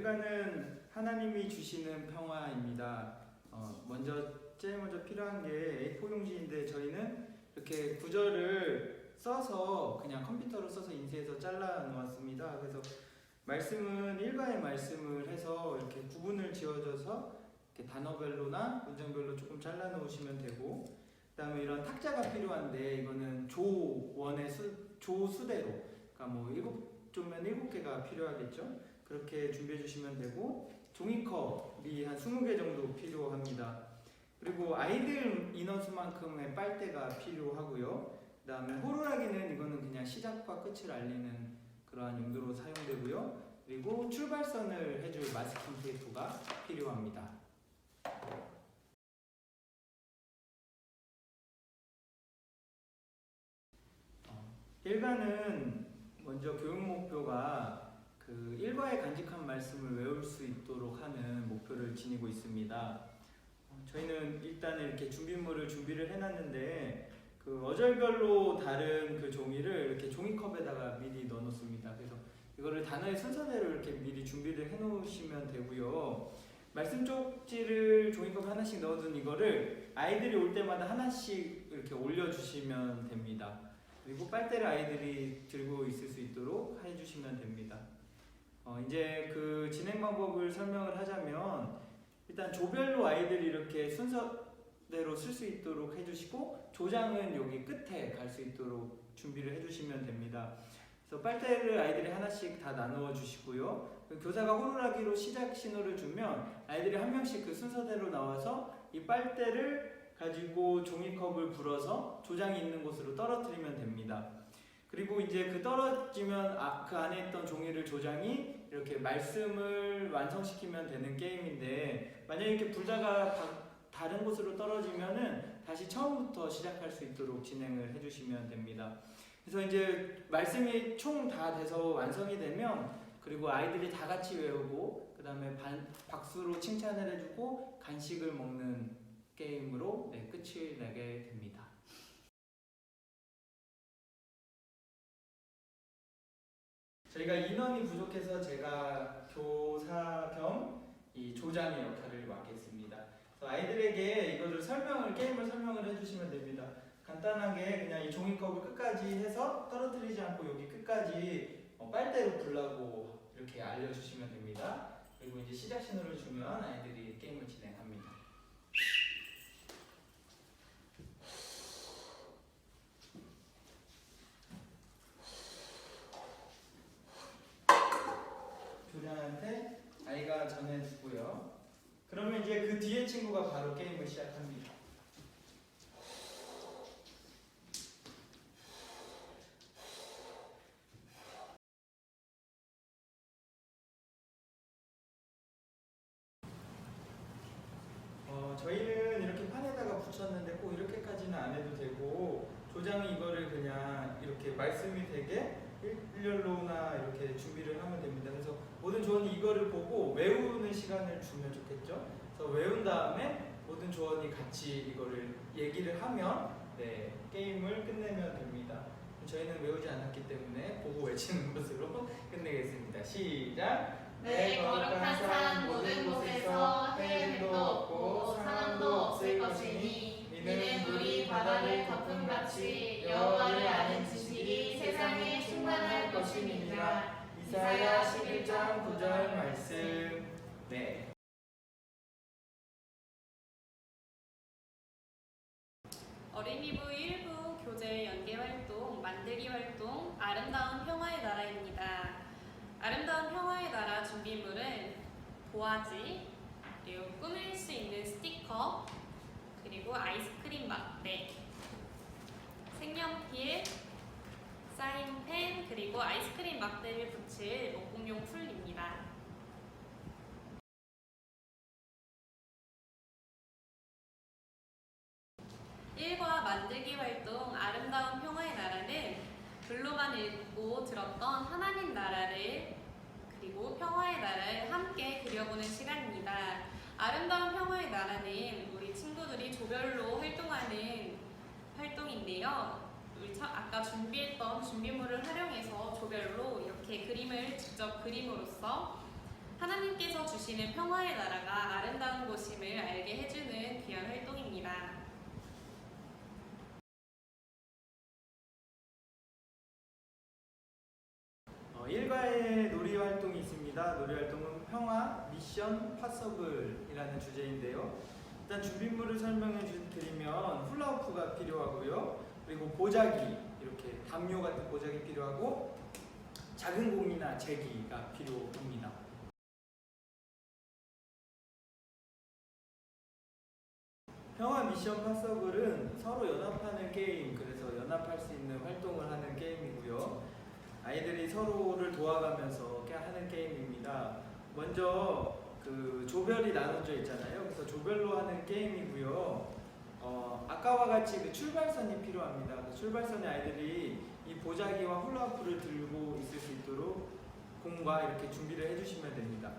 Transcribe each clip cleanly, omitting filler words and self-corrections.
일과는 하나님이 주시는 평화입니다. 제일 먼저 필요한 게 A4 용지인데 저희는 이렇게 구절을 써서 그냥 컴퓨터로 써서 인쇄해서 잘라 놓았습니다. 그래서 말씀은 일과의 말씀을 해서 이렇게 구분을 지어줘서 이렇게 단어별로나 문장별로 조금 잘라 놓으시면 되고, 그 다음에 이런 탁자가 필요한데 이거는 조수대로, 그러니까 뭐 7조면 7개가 필요하겠죠. 그렇게 준비해 주시면 되고, 종이컵이 한 20개 정도 필요합니다. 그리고 아이들 인원수만큼의 빨대가 필요하고요. 그 다음에 호루라기는 이거는 그냥 시작과 끝을 알리는 그러한 용도로 사용되고요. 그리고 출발선을 해줄 마스킹 테이프가 필요합니다. 일과는 먼저 교육 목표가 그 일과에 간직한 말씀을 외울 수 있도록 하는 목표를 지니고 있습니다. 저희는 일단 이렇게 준비를 해놨는데 그 어절별로 다른 그 종이를 이렇게 종이컵에다가 미리 넣어놓습니다. 그래서 이거를 단어의 순서대로 이렇게 미리 준비를 해놓으시면 되고요. 말씀 쪽지를 종이컵에 하나씩 넣어둔 이거를 아이들이 올 때마다 하나씩 이렇게 올려주시면 됩니다. 그리고 빨대를 아이들이 들고 있을 수 있도록 해주시면 됩니다. 이제 그 진행 방법을 설명을 하자면, 일단 조별로 아이들이 이렇게 순서대로 쓸 수 있도록 해주시고, 조장은 여기 끝에 갈 수 있도록 준비를 해주시면 됩니다. 그래서 빨대를 아이들이 하나씩 다 나누어 주시고요. 교사가 호루라기로 시작 신호를 주면 아이들이 한 명씩 그 순서대로 나와서 이 빨대를 가지고 종이컵을 불어서 조장이 있는 곳으로 떨어뜨리면 됩니다. 그리고 이제 그 떨어지면 그 안에 있던 종이를 조장이 이렇게 말씀을 완성시키면 되는 게임인데, 만약에 이렇게 불다가 다른 곳으로 떨어지면은 다시 처음부터 시작할 수 있도록 진행을 해주시면 됩니다. 그래서 이제 말씀이 총 다 돼서 완성이 되면, 그리고 아이들이 다 같이 외우고 그 다음에 박수로 칭찬을 해주고 간식을 먹는 게임으로 끝을 내게 됩니다. 저희가 인원이 부족해서 제가 교사 겸 이 조장의 역할을 맡겠습니다. 그래서 아이들에게 이거를 게임을 설명을 해주시면 됩니다. 간단하게 그냥 이 종이컵을 끝까지 해서 떨어뜨리지 않고 여기 끝까지 빨대로 불라고 이렇게 알려주시면 됩니다. 그리고 이제 시작 신호를 주면 아이들이 게임을 진행합니다. 조장한테 아이가 전해주고요. 그러면 이제 그 뒤에 친구가 바로 게임을 시작합니다. 저희는 이렇게 판에다가 붙였는데 꼭 이렇게까지는 안 해도 되고, 조장이 이거를 그냥 이렇게 말씀이 되게 일렬로나 이렇게 준비를 하면 됩니다. 그래서 모든 조원이 이거를 보고 외우는 시간을 주면 좋겠죠. 그래서 외운 다음에 모든 조원이 같이 이거를 얘기를 하면 게임을 끝내면 됩니다. 저희는 외우지 않았기 때문에 보고 외치는 것으로 끝내겠습니다. 시작! 내 거룩한 산 모든 곳에서 해림도 없고 상함도 없을 것이니 이는 물이 바다를 덮음같이 여호와를 아는 지식이 세상에 충만할 것임이니라. 이사야 11장 9절 말씀. 어린이부 1부 교재 연계 활동, 만들기 활동, 아름다운 평화의 나라입니다. 아름다운 평화의 나라 준비물은 도화지, 그리고 꾸밀 수 있는 스티커, 그리고 아이스크림 막대, 색연필, 사인펜, 그리고 아이스크림 막대를 붙일 목공용 풀입니다. 일과 만들기 활동 아름다운 평화의 나라는 글로만 읽고 들었던 하나님 나라를, 그리고 평화의 나라를 함께 그려보는 시간입니다. 아름다운 평화의 나라는 우리 친구들이 조별로 활동하는 활동인데요. 우리 아까 준비했던 준비물을 활용해서 조별로 이렇게 그림을 직접 그림으로써 하나님께 주시는 평화의 나라가 아름다운 곳임을 알게 해주는 귀한 활동입니다. 일과의 놀이 활동이 있습니다. 놀이 활동은 평화, 미션, 파서블이라는 주제인데요. 일단 준비물을 설명해 드리면 훌라후프가 필요하고요. 그리고 보자기, 이렇게 담요 같은 보자기 필요하고 작은 공이나 제기가 필요합니다. 평화 미션 파서블은 서로 연합하는 게임, 그래서 연합할 수 있는 활동을 하는 게임이고요. 아이들이 서로를 도와가면서 하는 게임입니다. 먼저 그 조별이 나눠져 있잖아요. 그래서 조별로 하는 게임이고요. 아까와 같이 그 출발선이 필요합니다. 그 출발선에 아이들이 이 보자기와 훌라후프를 들고 있을 수 있도록 공과 이렇게 준비를 해주시면 됩니다.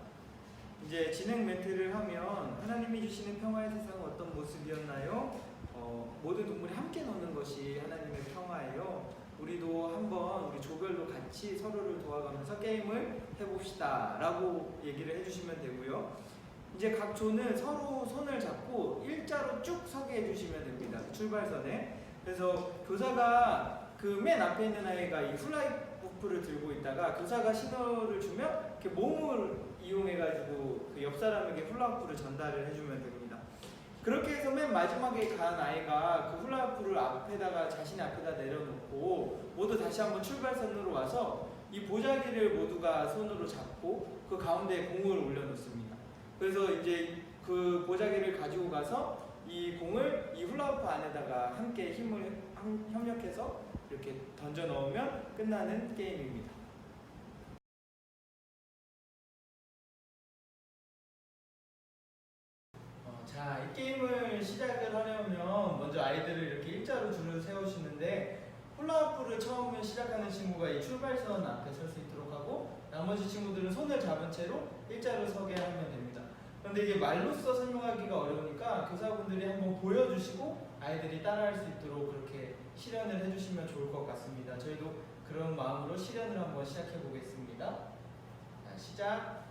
이제 진행 멘트를 하면 하나님이 주시는 평화의 세상은 어떤 모습이었나요? 모든 동물이 함께 노는 것이 하나님의 평화예요. 우리도 한번 우리 조별로 같이 서로를 도와가면서 게임을 해봅시다 라고 얘기를 해주시면 되고요. 이제 각 조는 서로 손을 잡고 일자로 쭉 서게 해주시면 됩니다. 출발선에. 그래서 교사가 그 맨 앞에 있는 아이가 이 훌라후프를 들고 있다가 교사가 신호를 주면 이렇게 몸을 이용해가지고 그 옆 사람에게 훌라후프를 전달을 해주면 됩니다. 그렇게 해서 맨 마지막에 간 아이가 그 훌라후프를 앞에다가 자신의 앞에다 내려놓고 모두 다시 한번 출발선으로 와서 이 보자기를 모두가 손으로 잡고 그 가운데에 공을 올려놓습니다. 그래서 이제 그 보자기를 가지고 가서 이 공을 이 훌라후프 안에다가 함께 힘을 협력해서 이렇게 던져 넣으면 끝나는 게임입니다. 자, 이 게임을 시작을 하려면 먼저 아이들을 이렇게 일자로 줄을 세우시는데 훌라후프를 처음에 시작하는 친구가 이 출발선 앞에 설 수 있도록 하고 나머지 친구들은 손을 잡은 채로 일자로 서게 하면 됩니다. 그런데 이게 말로써 설명하기가 어려우니까 교사분들이 한번 보여주시고 아이들이 따라할 수 있도록 그렇게 실현을 해주시면 좋을 것 같습니다. 저희도 그런 마음으로 실현을 한번 시작해 보겠습니다. 자, 시작!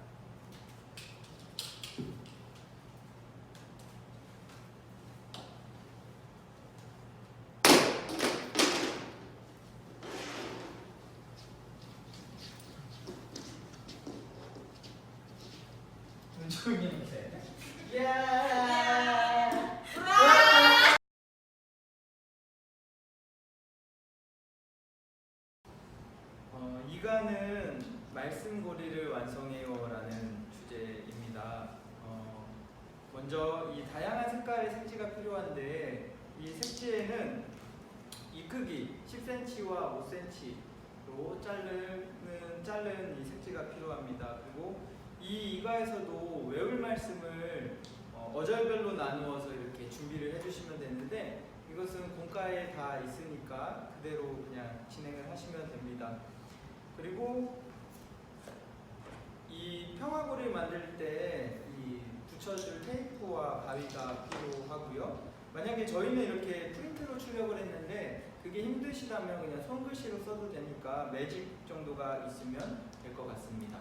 조용히 해주세요. 이가는 말씀고리를 완성해요라는 주제입니다. 먼저 이 다양한 색깔의 색지가 필요한데 이 색지에는 이 크기 10cm와 5cm로 자른 이 색지가 필요합니다. 그리고 이 이가에서도 외울 말씀을 어절별로 나누어서 이렇게 준비를 해주시면 되는데 이것은 공과에 다 있으니까 그대로 그냥 진행을 하시면 됩니다. 그리고 이 평화고리를 만들 때 이 붙여줄 테이프와 가위가 필요하고요. 만약에 저희는 이렇게 프린트로 출력을 했는데 그게 힘드시다면 그냥 손글씨로 써도 되니까 매직 정도가 있으면 될 것 같습니다.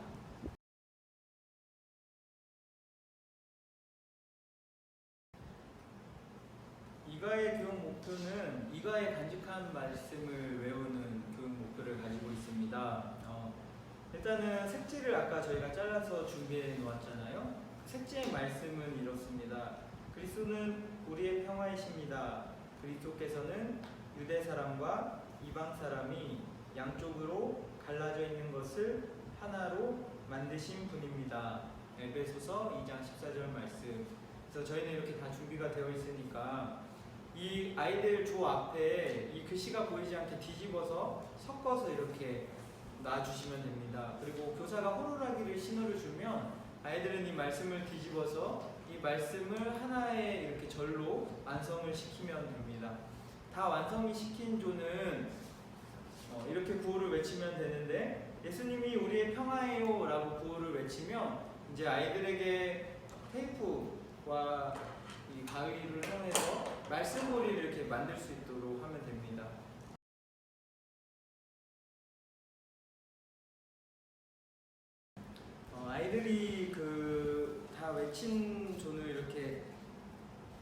이가의 교육 목표는 이가의 간직한 말씀을 외우는 교육 목표를 가지고 있습니다. 일단은 색지를 아까 저희가 잘라서 준비해 놓았잖아요. 색지의 말씀은 이렇습니다. 그리스도는 우리의 평화이십니다. 그리스도께서는 유대 사람과 이방 사람이 양쪽으로 갈라져 있는 것을 하나로 만드신 분입니다. 에베소서 2장 14절 말씀. 그래서 저희는 이렇게 다 준비가 되어 있으니까 이 아이들 조 앞에 이 글씨가 보이지 않게 뒤집어서 섞어서 이렇게 놔주시면 됩니다. 그리고 교사가 호루라기를 신호를 주면 아이들은 이 말씀을 뒤집어서 이 말씀을 하나의 이렇게 절로 완성을 시키면 됩니다. 다 완성이 시킨 조는 이렇게 구호를 외치면 되는데 예수님이 우리의 평화예요 라고 구호를 외치면 이제 아이들에게 테이프와 이 가위를 사용해서 말씀고리를 이렇게 만들 수 있도록 하면 됩니다. 아이들이 그 거친 존을 이렇게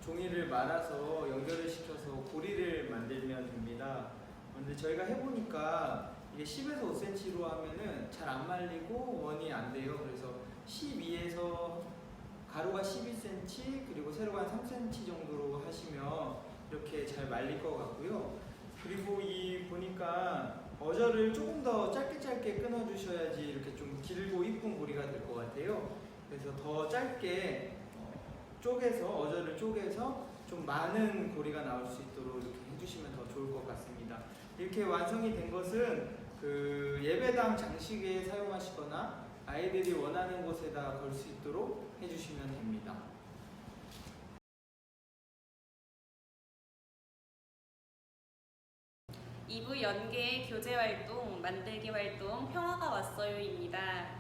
종이를 말아서 연결을 시켜서 고리를 만들면 됩니다. 근데 저희가 해보니까 이게 10에서 5cm로 하면은 잘 안 말리고 원이 안 돼요. 그래서 12에서 가로가 12cm 그리고 세로가 한 3cm 정도로 하시면 이렇게 잘 말릴 것 같고요. 그리고 이 보니까 어절을 조금 더 짧게 끊어주셔야지 이렇게 좀 길고 이쁜 고리가 될 것 같아요. 그래서 더 짧게 쪼개서 어절을 쪼개서 좀 많은 고리가 나올 수 있도록 이렇게 해주시면 더 좋을 것 같습니다. 이렇게 완성이 된 것은 그 예배당 장식에 사용하시거나 아이들이 원하는 곳에다 걸 수 있도록 해주시면 됩니다. 이부 연계 교재 활동, 만들기 활동, 평화가 왔어요입니다.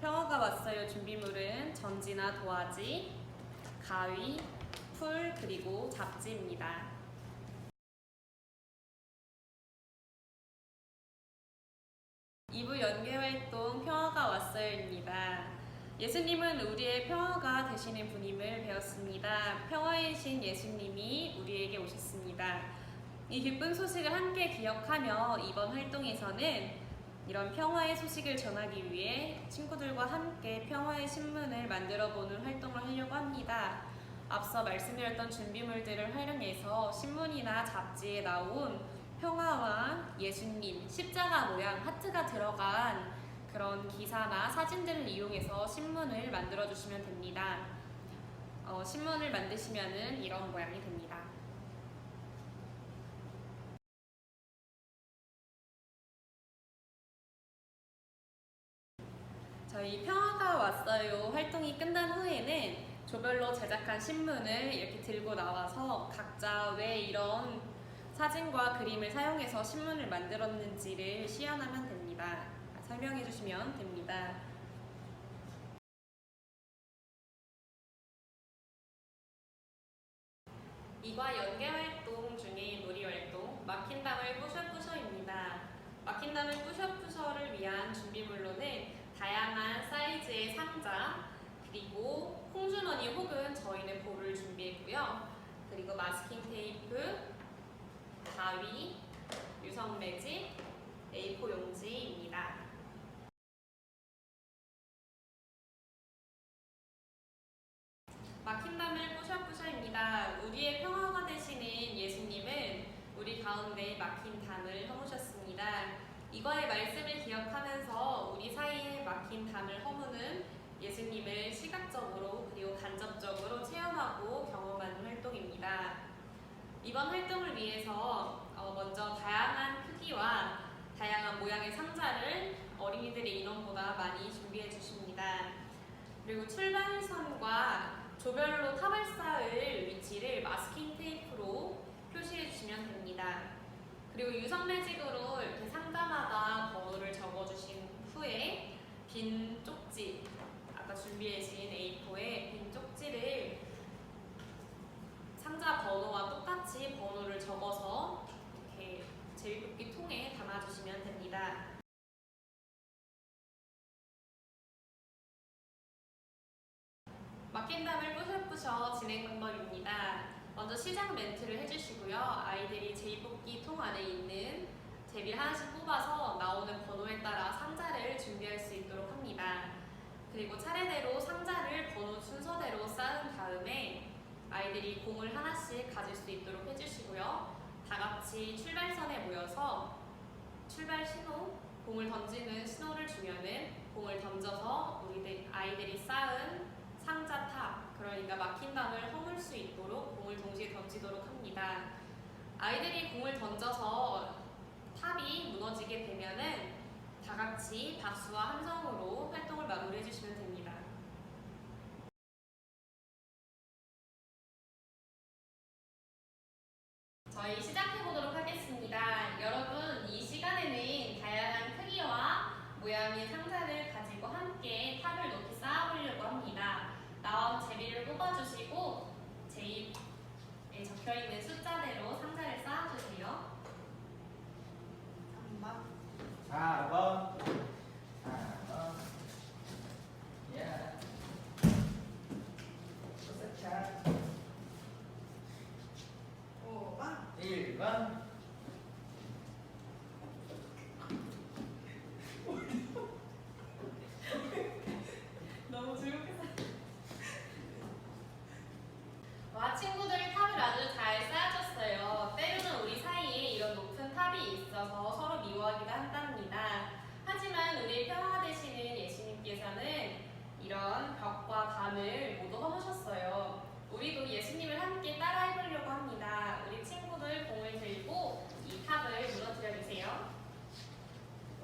평화가 왔어요 준비물은 전지나 도화지, 가위, 풀, 그리고 잡지입니다. 이부 연계 활동 평화가 왔어요입니다. 예수님은 우리의 평화가 되시는 분임을 배웠습니다. 평화의 신 예수님이 우리에게 오셨습니다. 이 기쁜 소식을 함께 기억하며 이번 활동에서는 이런 평화의 소식을 전하기 위해 친구들과 함께 평화의 신문을 만들어보는 활동을 하려고 합니다. 앞서 말씀드렸던 준비물들을 활용해서 신문이나 잡지에 나온 평화와 예수님, 십자가 모양, 하트가 들어간 그런 기사나 사진들을 이용해서 신문을 만들어주시면 됩니다. 신문을 만드시면은 이런 모양이 됩니다. 저희 평화가 왔어요 활동이 끝난 후에는 조별로 제작한 신문을 이렇게 들고 나와서 각자 왜 이런 사진과 그림을 사용해서 신문을 만들었는지를 시연하면 됩니다. 설명해 주시면 됩니다. 이과 연계 활동 중에 놀이 활동, 막힌 담을 뿌셔뿌셔입니다. 막힌 담을 뿌셔뿌셔를 위한 준비물로는 다양한 사이즈의 상자, 그리고 콩주머니 혹은 저희는 볼을 준비했고요. 그리고 마스킹 테이프, 가위, 유성 매직, A4 용지입니다. 막힌 담을 뿌셔뿌셔입니다. 우리의 평화가 되시는 예수님은 우리 가운데 막힌 담을 허무셨습니다. 이과의 말씀을 기억하면서 우리 사이에 막힌 담을 허무는 예수님을 시각적으로 그리고 간접적으로 체험하고 경험하는 활동입니다. 이번 활동을 위해서 먼저 다양한 크기와 다양한 모양의 상자를 어린이들의 인원보다 많이 준비해 주십니다. 그리고 출발선과 조별로 탑을 쌓을 위치를 마스킹 테이프로 표시해 주시면 됩니다. 그리고 유성 매직으로 이렇게 상자마다 번호를 적어주신 후에 빈 쪽지, 아까 준비해 주신 A4에 빈 쪽지를 상자 번호와 똑같이 번호를 적어서 이렇게 제비뽑기 통에 담아주시면 됩니다. 막힌 담을 뿌셔뿌셔 진행 방법입니다. 먼저 시작 멘트를 해주시고요. 아이들이 제비뽑기 통 안에 있는 제비를 하나씩 뽑아서 나오는 번호에 따라 상자를 준비할 수 있도록 합니다. 그리고 차례대로 상자를 번호 순서대로 쌓은 다음에 아이들이 공을 하나씩 가질 수 있도록 해주시고요. 다 같이 출발선에 모여서 출발 신호, 공을 던지는 신호를 주면은 공을 던져서 아이들이 쌓은 상자 탑, 그러니까 막힌 담을 허물 수 있도록 공을 동시에 던지도록 합니다. 아이들이 공을 던져서 탑이 무너지게 되면은 다 같이 박수와 함성으로 활동을 마무리해 주시면 됩니다. 저희 시작해 보도록 하겠습니다. 여러분, 이 시간에는 다양한 크기와 모양의 상자를 가지고 함께 탑을 높이 쌓아보려고 합니다. 나온 제비를 뽑아주시고 제입에 적혀있는 숫자대로 상자를 쌓아주세요. 4번, 4번,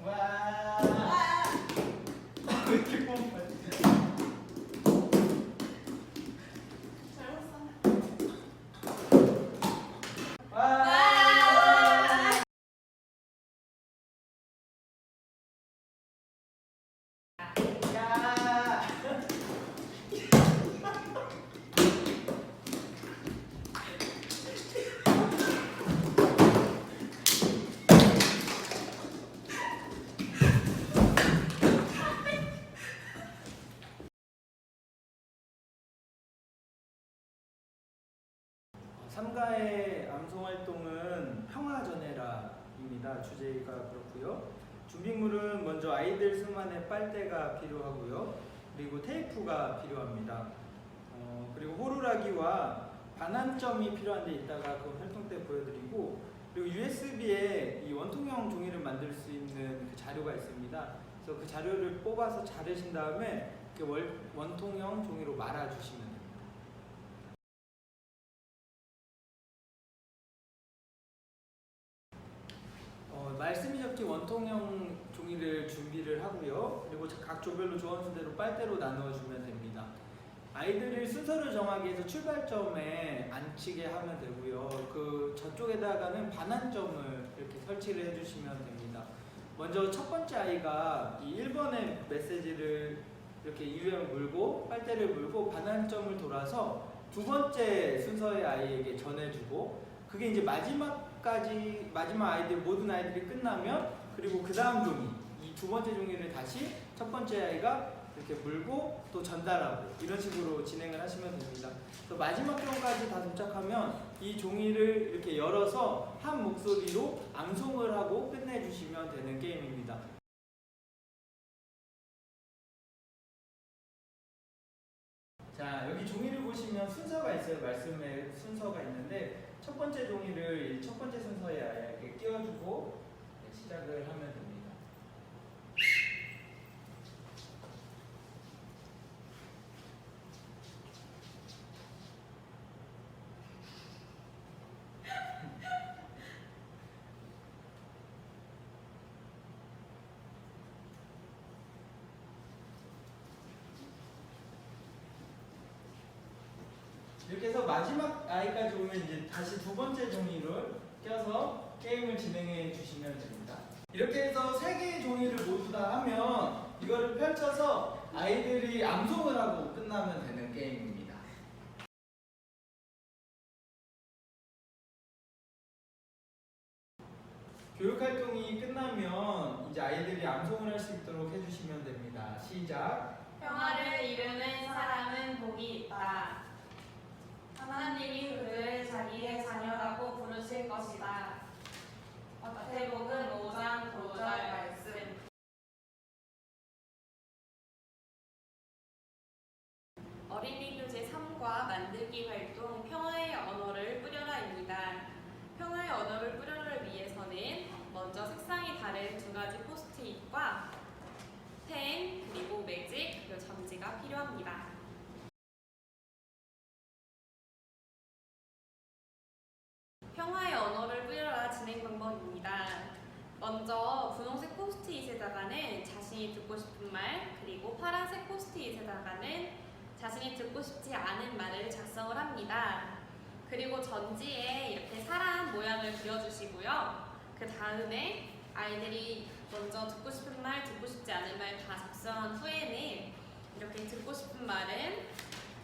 와. 왜 이렇게 뻔뻔해? 잘못 썼네. 와. 야. 삼가의 암송 활동은 평화전해라입니다. 주제가 그렇고요. 준비물은 먼저 아이들 수만의 빨대가 필요하고요. 그리고 테이프가 필요합니다. 그리고 호루라기와 반환점이 필요한데 이따가 그 활동 때 보여드리고, 그리고 USB에 이 원통형 종이를 만들 수 있는 그 자료가 있습니다. 그래서 그 자료를 뽑아서 자르신 다음에 그 원통형 종이로 말아주시면 됩니다. 말씀이 적지 원통형 종이를 준비를 하고요. 그리고 각 조별로 조원 순대로 빨대로 나누어주면 됩니다. 아이들이 순서를 정하기 위해서 출발점에 앉히게 하면 되고요. 그 저쪽에다가는 반환점을 이렇게 설치를 해주시면 됩니다. 먼저 첫 번째 아이가 이 1번의 메시지를 이렇게 이유에 물고 빨대를 물고 반환점을 돌아서 두 번째 순서의 아이에게 전해주고, 그게 이제 마지막 아이들 모든 아이들이 끝나면, 그리고 그 다음 종이, 이 두 번째 종이를 다시 첫 번째 아이가 이렇게 물고 또 전달하고, 이런 식으로 진행을 하시면 됩니다. 그래서 마지막 종까지 다 도착하면 이 종이를 이렇게 열어서 한 목소리로 암송을 하고 끝내주시면 되는 게임입니다. 자, 여기 종이를 보시면 순서가 있어요. 말씀에 순서가 있는데, 첫 번째 종이를 첫 번째 순서의 아이에게 끼워주고 시작을 하면 됩니다. 이렇게 해서 마지막 아이까지 오면 이제 다시 두 번째 종이를 껴서 게임을 진행해 주시면 됩니다. 이렇게 해서 세 개의 종이를 모두 다 하면 이거를 펼쳐서 아이들이 암송을 하고 끝나면 되는 게임입니다. 교육활동이 끝나면 이제 아이들이 암송을 할 수 있도록 해주시면 됩니다. 시작! 평화를 이루는 사람은 복이 있다. 하나님이 그들을 자기의 자녀라고 부르실 것이다. 마태복음 5장 9절 말씀. 어린이 교재 3과 만들기 활동 평화의 언어를 뿌려라입니다. 평화의 언어를 뿌려라를 위해서는 먼저 색상이 다른 두 가지 포스트잇과 펜, 그리고 매직, 그리고 점지가 필요합니다. 평화의 언어를 뿌려라 진행 방법입니다. 먼저 분홍색 포스트잇에다가는 자신이 듣고 싶은 말, 그리고 파란색 포스트잇에다가는 자신이 듣고 싶지 않은 말을 작성을 합니다. 그리고 전지에 이렇게 사람 모양을 그려주시고요. 그 다음에 아이들이 먼저 듣고 싶은 말, 듣고 싶지 않은 말 다 작성한 후에는 이렇게 듣고 싶은 말은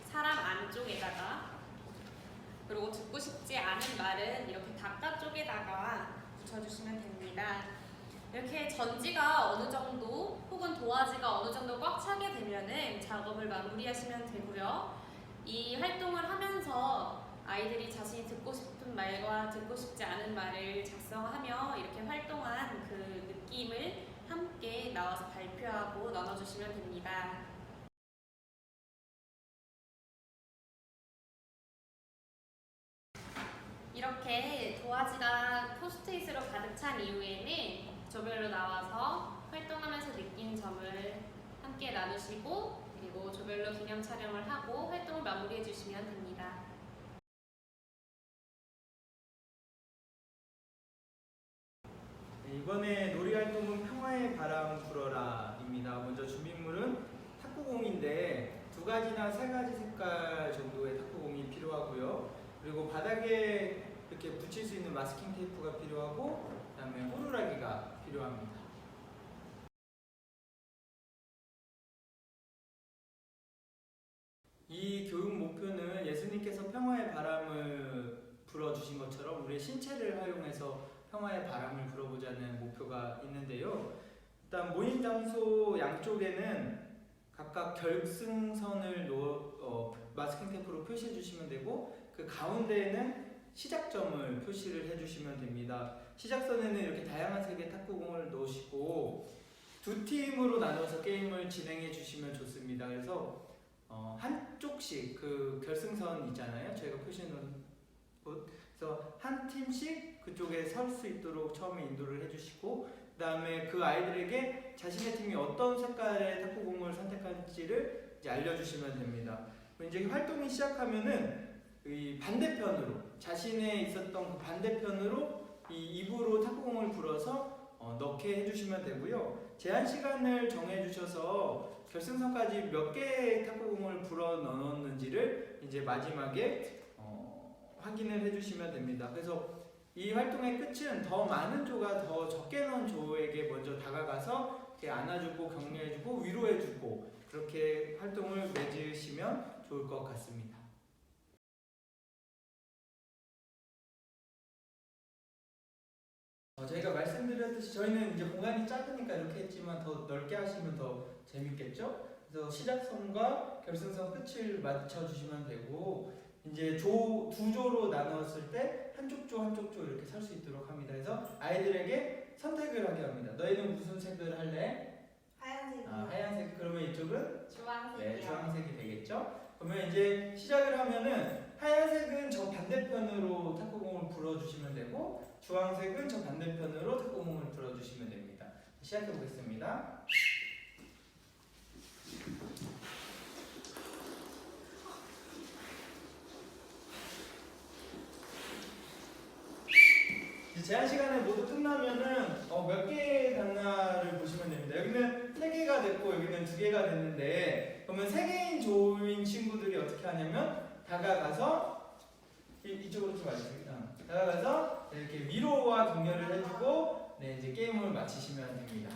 사람 안쪽에다가, 그리고 듣고 싶지 않은 말은 이렇게 바깥 쪽에다가 붙여주시면 됩니다. 이렇게 전지가 어느 정도 혹은 도화지가 어느 정도 꽉 차게 되면은 작업을 마무리하시면 되고요. 이 활동을 하면서 아이들이 자신이 듣고 싶은 말과 듣고 싶지 않은 말을 작성하며 이렇게 활동한 그 느낌을 함께 나와서 발표하고 나눠주시면 됩니다. 이렇게 도화지가 포스트잇으로 가득 찬 이후에는 조별로 나와서 활동하면서 느낀 점을 함께 나누시고, 그리고 조별로 기념 촬영을 하고 활동을 마무리해 주시면 됩니다. 이번에 놀이 활동은 평화의 바람 불어라입니다. 먼저 준비물은 탁구공인데 2가지나 3가지 색깔 정도의 탁구공이 필요하고요. 그리고 바닥에 이렇게 붙일 수 있는 마스킹 테이프가 필요하고, 그다음에 호루라기가 필요합니다. 이 교육 목표는 예수님께서 평화의 바람을 불어주신 것처럼 우리의 신체를 활용해서 평화의 바람을 불어보자는 목표가 있는데요. 일단 모임 장소 양쪽에는 각각 결승선을 마스킹 테이프로 표시해 주시면 되고, 그 가운데에는 시작점을 표시를 해 주시면 됩니다. 시작선에는 이렇게 다양한 색의 탁구공을 넣으시고 2팀으로 나눠서 게임을 진행해 주시면 좋습니다. 그래서 한쪽씩 그 결승선 있잖아요. 저희가 표시해 놓은 곳. 그래서 한 팀씩 그쪽에 설 수 있도록 처음에 인도를 해주시고, 그 다음에 그 아이들에게 자신의 팀이 어떤 색깔의 탁구공을 선택할지를 이제 알려주시면 됩니다. 이제 활동이 시작하면은 이 반대편으로, 자신의 있었던 그 반대편으로 이 입으로 탁구공을 불어서 넣게 해주시면 되고요. 제한 시간을 정해주셔서 결승선까지 몇 개의 탁구공을 불어 넣었는지를 이제 마지막에 확인을 해주시면 됩니다. 그래서 이 활동의 끝은 더 많은 조가 더 적게 넣은 조에게 먼저 다가가서 이렇게 안아주고 격려해주고 위로해주고, 그렇게 활동을 맺으시면 좋을 것 같습니다. 저희가 말씀드렸듯이 저희는 이제 공간이 작으니까 이렇게 했지만 더 넓게 하시면 더 재밌겠죠? 그래서 시작선과 결승선 끝을 맞춰주시면 되고, 이제 2조로 나눴을 때 한쪽 조 이렇게 설 수 있도록 합니다. 그래서 아이들에게 선택을 하게 합니다. 너희는 무슨 색을 할래? 하얀색이요. 하얀색. 그러면 이쪽은? 주황색이요. 네, 주황색이 되겠죠? 그러면 이제 시작을 하면은 하얀색은 저 반대편으로 탁구공을 불어주시면 되고, 주황색은 저 반대편으로 탁구공을 불어주시면 됩니다. 시작해 보겠습니다. 제한 시간에 모두 끝나면은 몇 개 갔나를 보시면 됩니다. 여기는 3개가 됐고 여기는 2개가 됐는데, 그러면 3개인 조인 친구들이 어떻게 하냐면 다가가서 이쪽으로 좀 와주세요. 다가가서 이렇게 위로와 격려를 해주고 이제 게임을 마치시면 됩니다.